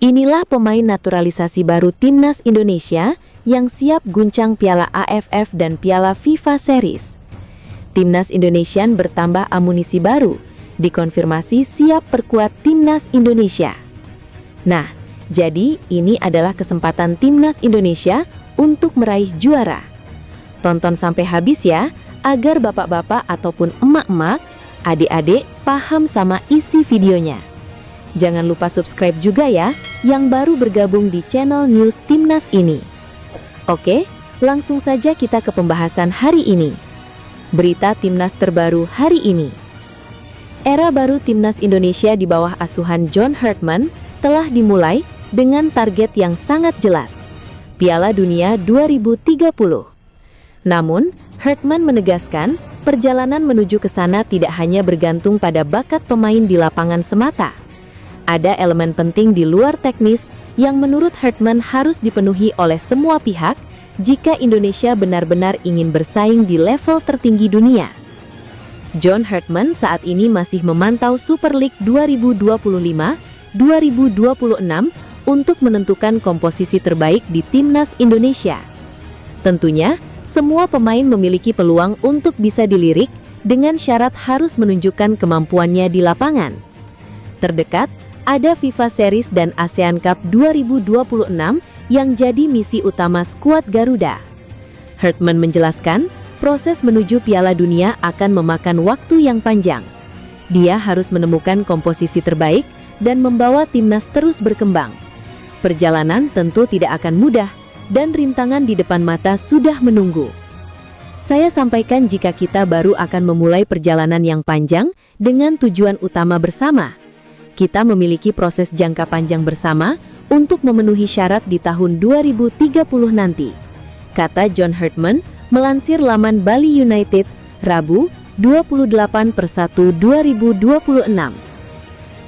Inilah pemain naturalisasi baru Timnas Indonesia yang siap guncang Piala AFF dan Piala FIFA Series. Timnas Indonesian bertambah amunisi baru, dikonfirmasi siap perkuat Timnas Indonesia. Nah, jadi ini adalah kesempatan Timnas Indonesia untuk meraih juara. Tonton sampai habis ya, agar bapak-bapak ataupun emak-emak, adik-adik paham sama isi videonya. Jangan lupa subscribe juga ya, yang baru bergabung di channel News Timnas ini. Oke, langsung saja kita ke pembahasan hari ini. Berita Timnas terbaru hari ini. Era baru Timnas Indonesia di bawah asuhan John Hartman telah dimulai dengan target yang sangat jelas, Piala Dunia 2030. Namun, Hartman menegaskan, perjalanan menuju ke sana tidak hanya bergantung pada bakat pemain di lapangan semata. Ada elemen penting di luar teknis yang menurut Hartman harus dipenuhi oleh semua pihak jika Indonesia benar-benar ingin bersaing di level tertinggi dunia. John Hartman saat ini masih memantau Super League 2025-2026 untuk menentukan komposisi terbaik di Timnas Indonesia. Tentunya, semua pemain memiliki peluang untuk bisa dilirik dengan syarat harus menunjukkan kemampuannya di lapangan. Terdekat, ada FIFA Series dan ASEAN Cup 2026 yang jadi misi utama skuad Garuda. Hartman menjelaskan, proses menuju Piala Dunia akan memakan waktu yang panjang. Dia harus menemukan komposisi terbaik dan membawa timnas terus berkembang. Perjalanan tentu tidak akan mudah, dan rintangan di depan mata sudah menunggu. Saya sampaikan jika kita baru akan memulai perjalanan yang panjang dengan tujuan utama bersama. Kita memiliki proses jangka panjang bersama untuk memenuhi syarat di tahun 2030 nanti, kata John Hartman melansir laman Bali United, Rabu, 28/1/2026.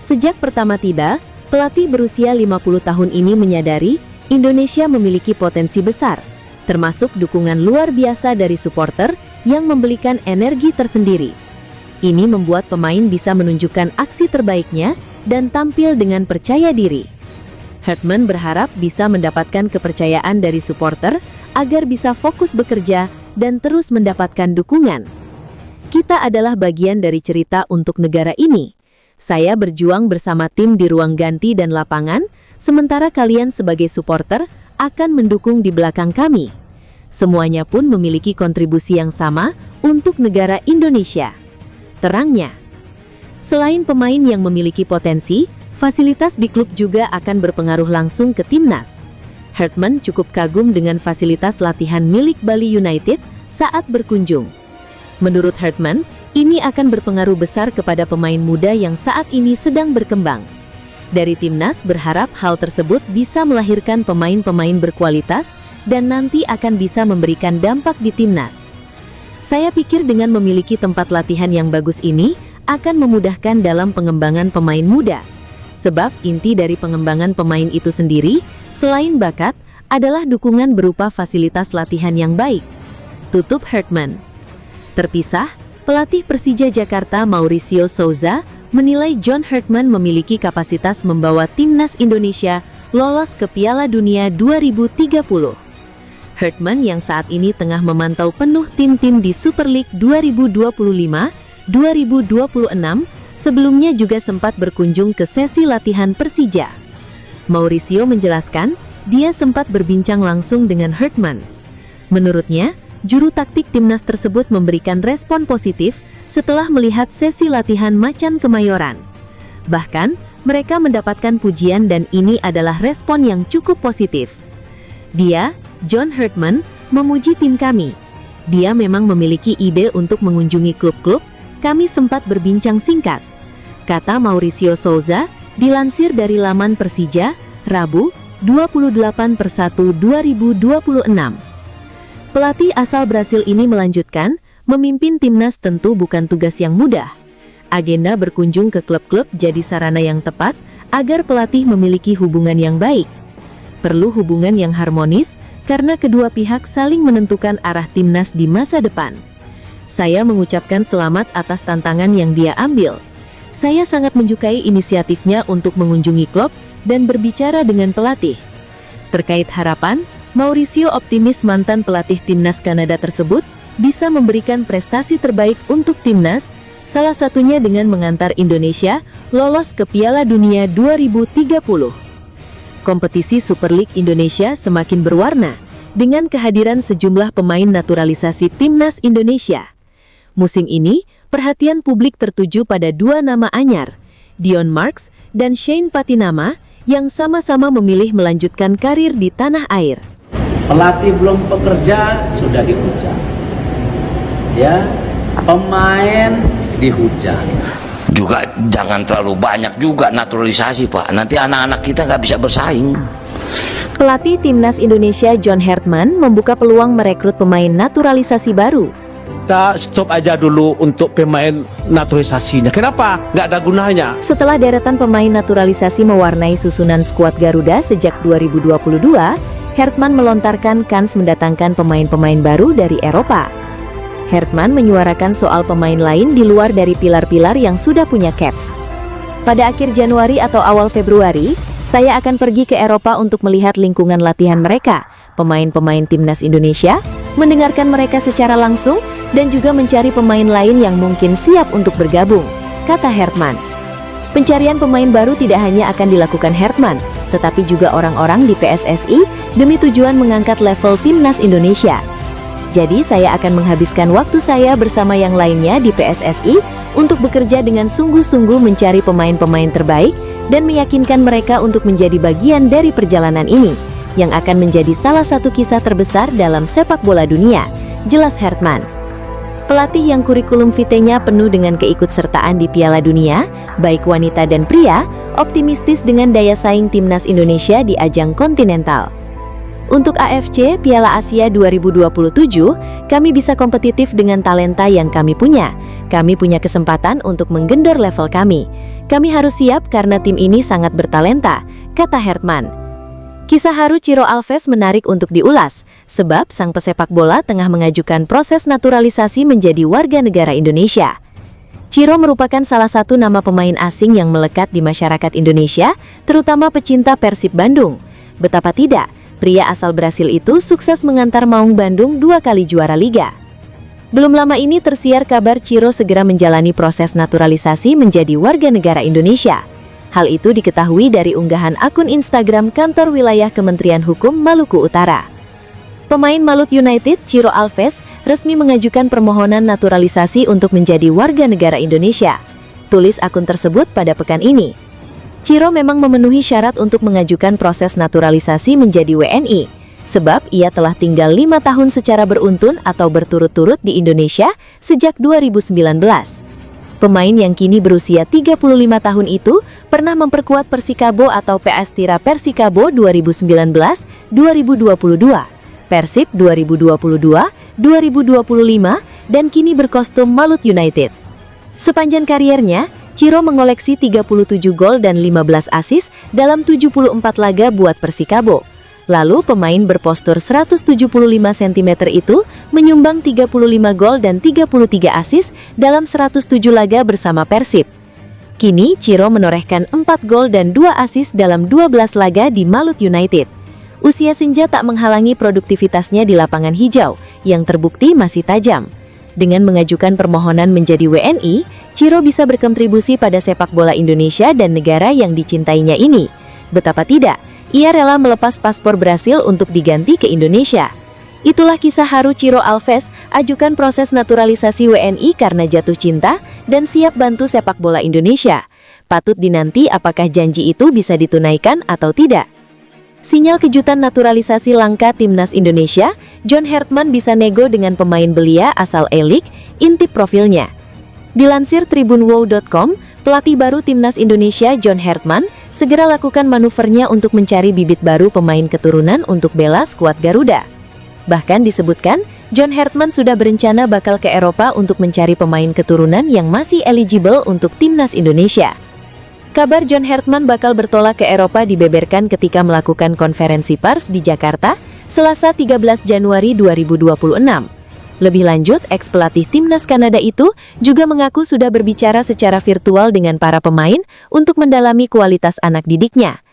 Sejak pertama tiba, pelatih berusia 50 tahun ini menyadari Indonesia memiliki potensi besar, termasuk dukungan luar biasa dari supporter yang memberikan energi tersendiri. Ini membuat pemain bisa menunjukkan aksi terbaiknya dan tampil dengan percaya diri. Hartman berharap bisa mendapatkan kepercayaan dari supporter agar bisa fokus bekerja dan terus mendapatkan dukungan. Kita adalah bagian dari cerita untuk negara ini. Saya berjuang bersama tim di ruang ganti dan lapangan, sementara kalian sebagai supporter akan mendukung di belakang kami. Semuanya pun memiliki kontribusi yang sama untuk negara Indonesia, terangnya. Selain pemain yang memiliki potensi, fasilitas di klub juga akan berpengaruh langsung ke timnas. Hartman cukup kagum dengan fasilitas latihan milik Bali United saat berkunjung. Menurut Hartman, ini akan berpengaruh besar kepada pemain muda yang saat ini sedang berkembang. Dari timnas berharap hal tersebut bisa melahirkan pemain-pemain berkualitas dan nanti akan bisa memberikan dampak di timnas. Saya pikir dengan memiliki tempat latihan yang bagus ini akan memudahkan dalam pengembangan pemain muda. Sebab inti dari pengembangan pemain itu sendiri, selain bakat, adalah dukungan berupa fasilitas latihan yang baik, tutup Hartman. Terpisah, pelatih Persija Jakarta Mauricio Souza menilai John Hartman memiliki kapasitas membawa timnas Indonesia lolos ke Piala Dunia 2030. Hartman yang saat ini tengah memantau penuh tim-tim di Super League 2025-2026, sebelumnya juga sempat berkunjung ke sesi latihan Persija. Mauricio menjelaskan, dia sempat berbincang langsung dengan Hartman. Menurutnya, juru taktik timnas tersebut memberikan respon positif setelah melihat sesi latihan Macan Kemayoran. Bahkan, mereka mendapatkan pujian dan ini adalah respon yang cukup positif. Dia, John Hartman, memuji tim kami. Dia memang memiliki ide untuk mengunjungi klub-klub, kami sempat berbincang singkat, kata Mauricio Souza, dilansir dari laman Persija, Rabu, 28/1/2026. Pelatih asal Brasil ini melanjutkan, memimpin timnas tentu bukan tugas yang mudah. Agenda berkunjung ke klub-klub jadi sarana yang tepat agar pelatih memiliki hubungan yang baik. Perlu hubungan yang harmonis karena kedua pihak saling menentukan arah timnas di masa depan. Saya mengucapkan selamat atas tantangan yang dia ambil. Saya sangat menyukai inisiatifnya untuk mengunjungi klub dan berbicara dengan pelatih. Terkait harapan, Mauricio optimis mantan pelatih timnas Kanada tersebut bisa memberikan prestasi terbaik untuk timnas, salah satunya dengan mengantar Indonesia lolos ke Piala Dunia 2030. Kompetisi Super League Indonesia semakin berwarna dengan kehadiran sejumlah pemain naturalisasi timnas Indonesia. Musim ini, perhatian publik tertuju pada dua nama anyar, Dion Marks dan Shane Patinama, yang sama-sama memilih melanjutkan karir di tanah air. Pelatih belum bekerja, sudah dihujat. Ya, pemain dihujat. Juga jangan terlalu banyak juga naturalisasi, Pak. Nanti anak-anak kita nggak bisa bersaing. Pelatih timnas Indonesia John Hertman membuka peluang merekrut pemain naturalisasi baru. Kita stop aja dulu untuk pemain naturalisasinya. Kenapa? Nggak ada gunanya. Setelah deretan pemain naturalisasi mewarnai susunan skuad Garuda sejak 2022, Hertman melontarkan kans mendatangkan pemain-pemain baru dari Eropa. Hertman menyuarakan soal pemain lain di luar dari pilar-pilar yang sudah punya caps. Pada akhir Januari atau awal Februari, saya akan pergi ke Eropa untuk melihat lingkungan latihan mereka, pemain-pemain timnas Indonesia, mendengarkan mereka secara langsung, dan juga mencari pemain lain yang mungkin siap untuk bergabung, kata Hertman. Pencarian pemain baru tidak hanya akan dilakukan Hertman, tetapi juga orang-orang di PSSI demi tujuan mengangkat level timnas Indonesia. Jadi saya akan menghabiskan waktu saya bersama yang lainnya di PSSI untuk bekerja dengan sungguh-sungguh mencari pemain-pemain terbaik dan meyakinkan mereka untuk menjadi bagian dari perjalanan ini, yang akan menjadi salah satu kisah terbesar dalam sepak bola dunia, jelas Hertman. Pelatih yang kurikulum vitae-nya penuh dengan keikutsertaan di Piala Dunia, baik wanita dan pria, optimistis dengan daya saing timnas Indonesia di ajang kontinental. Untuk AFC Piala Asia 2027, kami bisa kompetitif dengan talenta yang kami punya. Kami punya kesempatan untuk menggendor level kami. Kami harus siap karena tim ini sangat bertalenta, kata Hertman. Kisah haru Ciro Alves menarik untuk diulas, sebab sang pesepak bola tengah mengajukan proses naturalisasi menjadi warga negara Indonesia. Ciro merupakan salah satu nama pemain asing yang melekat di masyarakat Indonesia, terutama pecinta Persib Bandung. Betapa tidak, pria asal Brasil itu sukses mengantar Maung Bandung 2 kali juara Liga. Belum lama ini tersiar kabar Ciro segera menjalani proses naturalisasi menjadi warga negara Indonesia. Hal itu diketahui dari unggahan akun Instagram kantor wilayah Kementerian Hukum Maluku Utara. Pemain Malut United, Ciro Alves, resmi mengajukan permohonan naturalisasi untuk menjadi warga negara Indonesia. Tulis akun tersebut pada pekan ini. Ciro memang memenuhi syarat untuk mengajukan proses naturalisasi menjadi WNI, sebab ia telah tinggal 5 tahun secara beruntun atau berturut-turut di Indonesia sejak 2019. Pemain yang kini berusia 35 tahun itu pernah memperkuat Persikabo atau PS Tira Persikabo 2019-2022, Persib 2022-2025, dan kini berkostum Malut United. Sepanjang kariernya, Ciro mengoleksi 37 gol dan 15 assist dalam 74 laga buat Persikabo. Lalu pemain berpostur 175 cm itu menyumbang 35 gol dan 33 assist dalam 107 laga bersama Persib. Kini Ciro menorehkan 4 gol dan 2 assist dalam 12 laga di Malut United. Usia senja tak menghalangi produktivitasnya di lapangan hijau, yang terbukti masih tajam. Dengan mengajukan permohonan menjadi WNI, Ciro bisa berkontribusi pada sepak bola Indonesia dan negara yang dicintainya ini. Betapa tidak, ia rela melepas paspor Brasil untuk diganti ke Indonesia. Itulah kisah haru Ciro Alves, ajukan proses naturalisasi WNI karena jatuh cinta dan siap bantu sepak bola Indonesia. Patut dinanti apakah janji itu bisa ditunaikan atau tidak. Sinyal kejutan naturalisasi langka timnas Indonesia, John Hertman bisa nego dengan pemain belia asal E-League, intip profilnya. Dilansir tribunwow.com, pelatih baru timnas Indonesia John Hertman segera lakukan manuvernya untuk mencari bibit baru pemain keturunan untuk bela skuad Garuda. Bahkan disebutkan, John Hertman sudah berencana bakal ke Eropa untuk mencari pemain keturunan yang masih eligible untuk timnas Indonesia. Kabar John Hertman bakal bertolak ke Eropa dibeberkan ketika melakukan konferensi pers di Jakarta, Selasa 13 Januari 2026. Lebih lanjut, ex-pelatih timnas Kanada itu juga mengaku sudah berbicara secara virtual dengan para pemain untuk mendalami kualitas anak didiknya.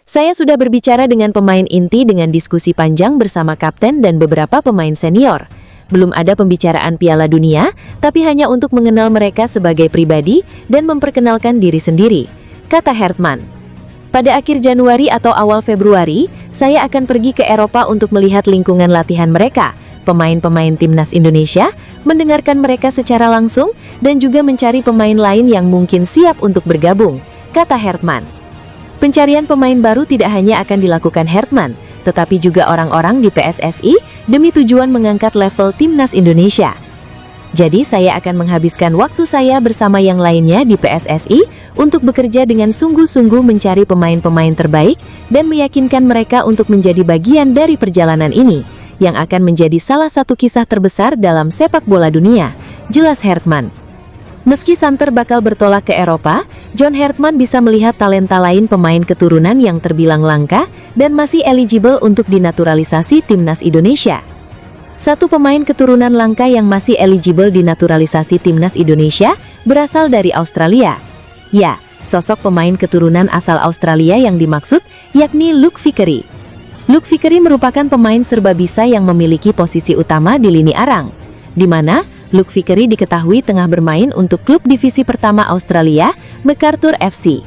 Saya sudah berbicara dengan pemain inti dengan diskusi panjang bersama kapten dan beberapa pemain senior. Belum ada pembicaraan Piala Dunia, tapi hanya untuk mengenal mereka sebagai pribadi dan memperkenalkan diri sendiri, kata Hartman. Pada akhir Januari atau awal Februari, saya akan pergi ke Eropa untuk melihat lingkungan latihan mereka, pemain-pemain timnas Indonesia, mendengarkan mereka secara langsung, dan juga mencari pemain lain yang mungkin siap untuk bergabung, kata Hartman. Pencarian pemain baru tidak hanya akan dilakukan Hartman, tetapi juga orang-orang di PSSI demi tujuan mengangkat level timnas Indonesia. Jadi saya akan menghabiskan waktu saya bersama yang lainnya di PSSI untuk bekerja dengan sungguh-sungguh mencari pemain-pemain terbaik dan meyakinkan mereka untuk menjadi bagian dari perjalanan ini, yang akan menjadi salah satu kisah terbesar dalam sepak bola dunia, jelas Hartman. Meski Santer bakal bertolak ke Eropa, John Hartman bisa melihat talenta lain pemain keturunan yang terbilang langka dan masih eligible untuk dinaturalisasi timnas Indonesia. Satu pemain keturunan langka yang masih eligible dinaturalisasi timnas Indonesia berasal dari Australia. Ya, sosok pemain keturunan asal Australia yang dimaksud yakni Luke Vickery. Luke Vickery merupakan pemain serbabisa yang memiliki posisi utama di lini arang, di mana Luke Vickery diketahui tengah bermain untuk klub divisi pertama Australia, MacArthur FC.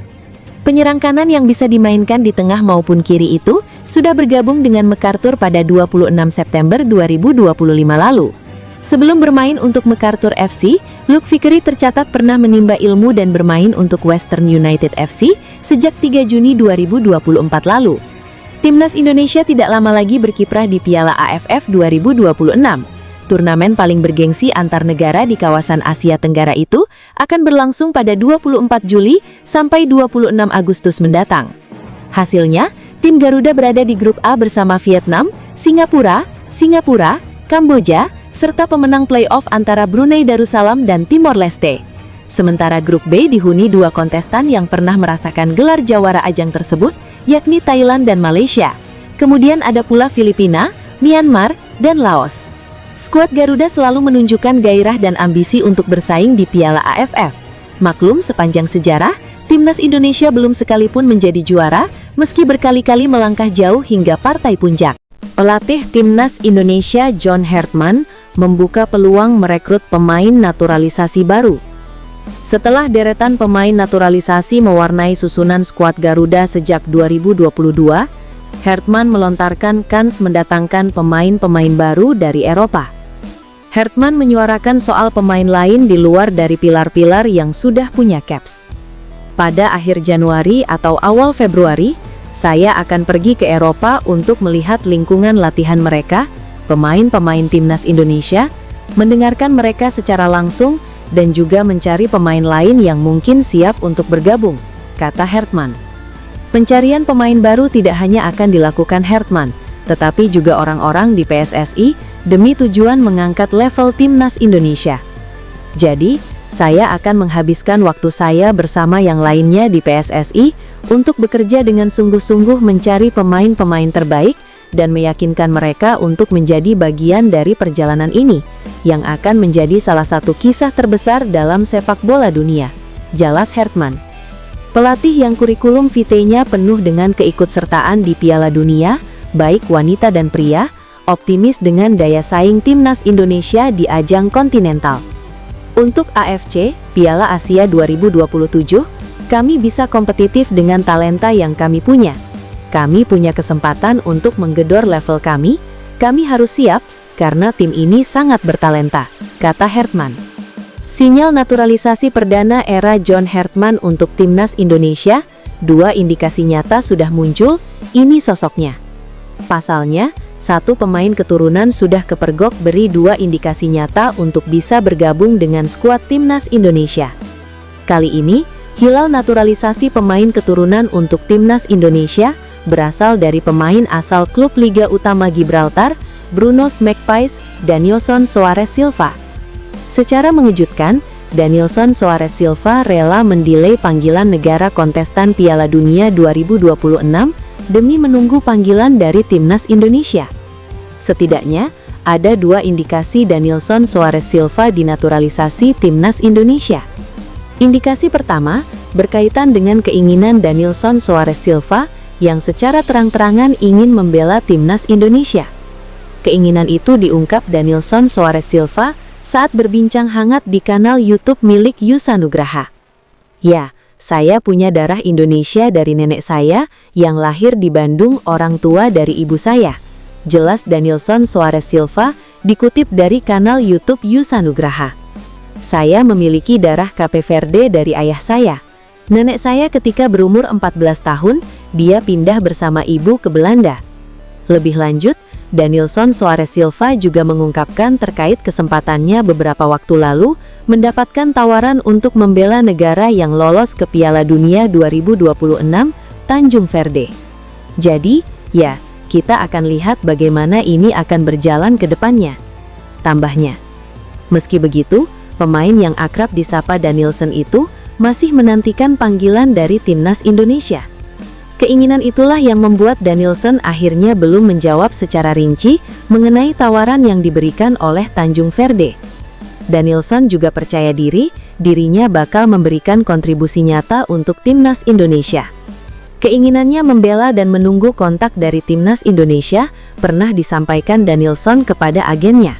Penyerang kanan yang bisa dimainkan di tengah maupun kiri itu sudah bergabung dengan MacArthur pada 26 September 2025 lalu. Sebelum bermain untuk MacArthur FC, Luke Vickery tercatat pernah menimba ilmu dan bermain untuk Western United FC sejak 3 Juni 2024 lalu. Timnas Indonesia tidak lama lagi berkiprah di Piala AFF 2026. Turnamen paling bergengsi antar negara di kawasan Asia Tenggara itu akan berlangsung pada 24 Juli sampai 26 Agustus mendatang. Hasilnya, tim Garuda berada di grup A bersama Vietnam, Singapura, Kamboja, serta pemenang playoff antara Brunei Darussalam dan Timor Leste. Sementara grup B dihuni dua kontestan yang pernah merasakan gelar jawara ajang tersebut, yakni Thailand dan Malaysia. Kemudian ada pula Filipina, Myanmar, dan Laos. Skuad Garuda selalu menunjukkan gairah dan ambisi untuk bersaing di Piala AFF. Maklum, sepanjang sejarah, timnas Indonesia belum sekalipun menjadi juara, meski berkali-kali melangkah jauh hingga partai puncak. Pelatih timnas Indonesia John Hartman membuka peluang merekrut pemain naturalisasi baru. Setelah deretan pemain naturalisasi mewarnai susunan skuad Garuda sejak 2022, Hartman melontarkan kans mendatangkan pemain-pemain baru dari Eropa. Hartman menyuarakan soal pemain lain di luar dari pilar-pilar yang sudah punya caps. Pada akhir Januari atau awal Februari, saya akan pergi ke Eropa untuk melihat lingkungan latihan mereka, pemain-pemain timnas Indonesia, mendengarkan mereka secara langsung, dan juga mencari pemain lain yang mungkin siap untuk bergabung, kata Hartman. Pencarian pemain baru tidak hanya akan dilakukan Hartman, tetapi juga orang-orang di PSSI demi tujuan mengangkat level timnas Indonesia. Jadi, saya akan menghabiskan waktu saya bersama yang lainnya di PSSI untuk bekerja dengan sungguh-sungguh mencari pemain-pemain terbaik dan meyakinkan mereka untuk menjadi bagian dari perjalanan ini, yang akan menjadi salah satu kisah terbesar dalam sepak bola dunia, jelas Hartman. Pelatih yang kurikulum vitae-nya penuh dengan keikutsertaan di Piala Dunia, baik wanita dan pria, optimis dengan daya saing timnas Indonesia di ajang kontinental. Untuk AFC, Piala Asia 2027, kami bisa kompetitif dengan talenta yang kami punya. Kami punya kesempatan untuk menggedor level kami harus siap, karena tim ini sangat bertalenta, kata Hartman. Sinyal naturalisasi perdana era John Hartman untuk timnas Indonesia, dua indikasi nyata sudah muncul, ini sosoknya. Pasalnya, satu pemain keturunan sudah kepergok beri dua indikasi nyata untuk bisa bergabung dengan skuad timnas Indonesia. Kali ini, hilal naturalisasi pemain keturunan untuk timnas Indonesia berasal dari pemain asal klub Liga Utama Gibraltar, Brunos Magpies, Danielson Soares Silva. Secara mengejutkan, Danielson Soares Silva rela mendelay panggilan negara kontestan Piala Dunia 2026 demi menunggu panggilan dari timnas Indonesia. Setidaknya, ada dua indikasi Danielson Soares Silva dinaturalisasi timnas Indonesia. Indikasi pertama berkaitan dengan keinginan Danielson Soares Silva yang secara terang-terangan ingin membela timnas Indonesia. Keinginan itu diungkap Danilson Soares Silva saat berbincang hangat di kanal YouTube milik Yusa Nugraha. Ya, saya punya darah Indonesia dari nenek saya yang lahir di Bandung, orang tua dari ibu saya. Jelas Danilson Soares Silva dikutip dari kanal YouTube Yusa Nugraha. Saya memiliki darah Cape Verde dari ayah saya. Nenek saya ketika berumur 14 tahun, dia pindah bersama ibu ke Belanda. Lebih lanjut, Danilson Soares Silva juga mengungkapkan terkait kesempatannya beberapa waktu lalu mendapatkan tawaran untuk membela negara yang lolos ke Piala Dunia 2026, Tanjung Verde. Jadi, ya, kita akan lihat bagaimana ini akan berjalan ke depannya. Tambahnya, meski begitu, pemain yang akrab disapa Danilson itu masih menantikan panggilan dari timnas Indonesia. Keinginan itulah yang membuat Danilson akhirnya belum menjawab secara rinci mengenai tawaran yang diberikan oleh Tanjung Verde. Danilson juga percaya dirinya bakal memberikan kontribusi nyata untuk timnas Indonesia. Keinginannya membela dan menunggu kontak dari timnas Indonesia pernah disampaikan Danilson kepada agennya.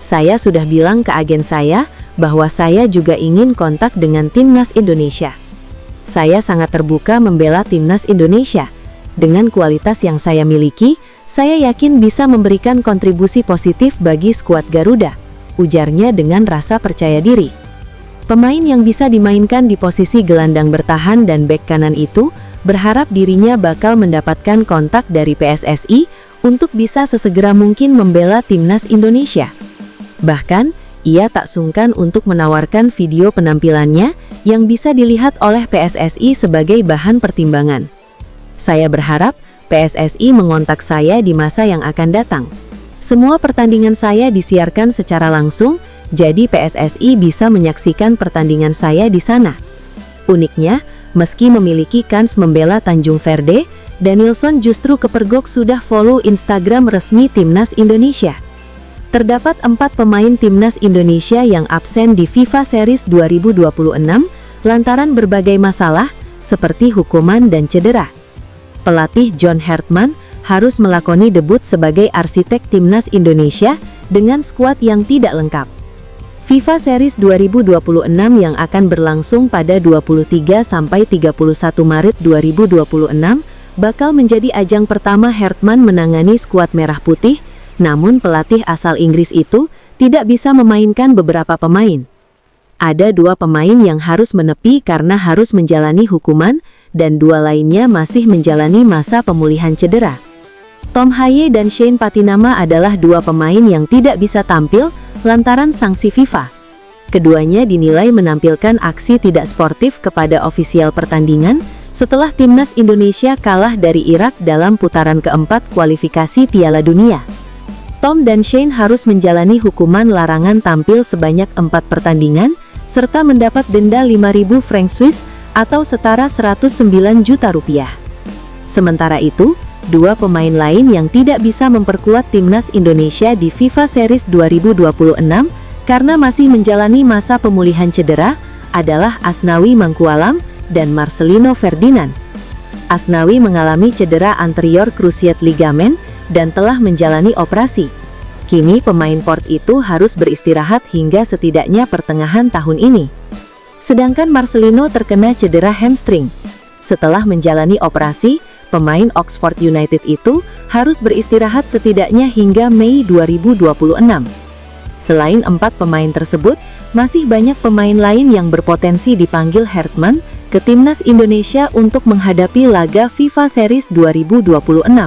Saya sudah bilang ke agen saya bahwa saya juga ingin kontak dengan timnas Indonesia. Saya sangat terbuka membela timnas Indonesia. Dengan kualitas yang saya miliki, saya yakin bisa memberikan kontribusi positif bagi skuad Garuda, ujarnya dengan rasa percaya diri. Pemain yang bisa dimainkan di posisi gelandang bertahan dan bek kanan itu berharap dirinya bakal mendapatkan kontak dari PSSI untuk bisa sesegera mungkin membela timnas Indonesia. Bahkan, ia tak sungkan untuk menawarkan video penampilannya yang bisa dilihat oleh PSSI sebagai bahan pertimbangan. Saya berharap PSSI mengontak saya di masa yang akan datang. Semua pertandingan saya disiarkan secara langsung, jadi PSSI bisa menyaksikan pertandingan saya di sana. Uniknya, meski memiliki kans membela Tanjung Verde, Danilson justru kepergok sudah follow Instagram resmi Timnas Indonesia. Terdapat 4 pemain Timnas Indonesia yang absen di FIFA Series 2026 lantaran berbagai masalah seperti hukuman dan cedera. Pelatih John Hartman harus melakoni debut sebagai arsitek Timnas Indonesia dengan skuad yang tidak lengkap. FIFA Series 2026 yang akan berlangsung pada 23 sampai 31 Maret 2026 bakal menjadi ajang pertama Hartman menangani skuad merah putih. Namun pelatih asal Inggris itu tidak bisa memainkan beberapa pemain. Ada 2 pemain yang harus menepi karena harus menjalani hukuman dan 2 lainnya masih menjalani masa pemulihan cedera. Tom Haye dan Shane Patinama adalah 2 pemain yang tidak bisa tampil lantaran sanksi FIFA. Keduanya dinilai menampilkan aksi tidak sportif kepada ofisial pertandingan setelah timnas Indonesia kalah dari Irak dalam putaran keempat kualifikasi Piala Dunia. Tom dan Shane harus menjalani hukuman larangan tampil sebanyak 4 pertandingan, serta mendapat denda 5.000 franc Swiss atau setara 109 juta rupiah. Sementara itu, 2 pemain lain yang tidak bisa memperkuat timnas Indonesia di FIFA Series 2026 karena masih menjalani masa pemulihan cedera adalah Asnawi Mangkualam dan Marcelino Ferdinand. Asnawi mengalami cedera anterior cruciate ligamen dan telah menjalani operasi. Kini pemain port itu harus beristirahat hingga setidaknya pertengahan tahun ini. Sedangkan Marcelino terkena cedera hamstring. Setelah menjalani operasi, pemain Oxford United itu harus beristirahat setidaknya hingga Mei 2026. Selain 4 pemain tersebut, masih banyak pemain lain yang berpotensi dipanggil Hartman ke timnas Indonesia untuk menghadapi laga FIFA Series 2026.